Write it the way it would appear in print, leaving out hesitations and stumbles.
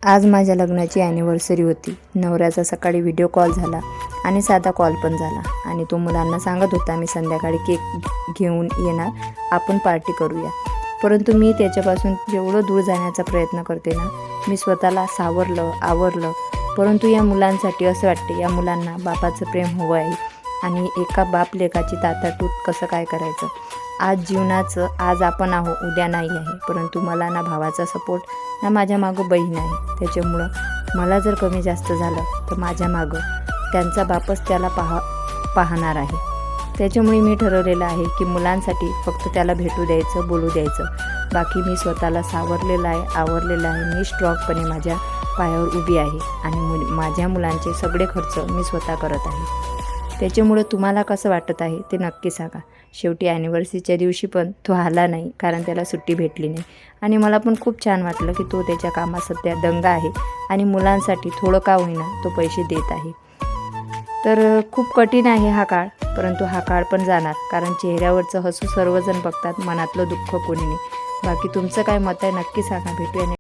आज माझ्या लग्नाची ॲनिव्हर्सरी होती। नवऱ्याचा सकाळी व्हिडिओ कॉल झाला आणि साधा कॉल पण झाला आणि तो मुलांना सांगत होता मी संध्याकाळी केक घेऊन येणार, आपण पार्टी करूया। परंतु मी त्याच्यापासून जेवढं दूर जाण्याचा प्रयत्न करते ना, मी स्वतःला सावरलं, आवरलं। परंतु या मुलांसाठी असं वाटते या मुलांना बापाचं प्रेम हवं आहे आणि एका बाप लेकाची ताटातूट कसं काय करायचं। आज जीवनाचं आज आपण आहो, उद्या नाही आहे। परंतु मला ना भावाचा सपोर्ट ना माझ्या मागं बहीण आहे। त्याच्यामुळं मला जर कमी जास्त झालं तर माझ्या मागं त्यांचा बापच त्याला पाहणार आहे। त्याच्यामुळे मी ठरवलेलं आहे की मुलांसाठी फक्त त्याला भेटू द्यायचं, बोलू द्यायचं। बाकी मी स्वतःला सावरलेलं आहे, आवरलेलं आहे। मी स्ट्रॉंगपणे माझ्या पायावर उभी आहे आणि माझ्या मुलांचे सगळे खर्च मी स्वतः करत आहे। त्याच्यामुळे तुम्हाला कसं वाटत आहे ते नक्की सांगा। शेवटी ॲनिव्हर्सरीच्या दिवशी पण तो आला नाही, कारण त्याला सुट्टी भेटली नाही आणि मला पण खूप छान वाटलं की तो त्याच्या कामात सध्या दंग आहे आणि मुलांसाठी थोडं का होईना तो पैसे देत आहे। तर खूप कठीण आहे हा काळ, परंतु हा काळ पण जाणार, कारण चेहऱ्यावरचं हसू सर्वजण बघतात, मनातलं दुःख कोणी नाही। बाकी तुमचं काय मत आहे नक्की सांगा। भेटूया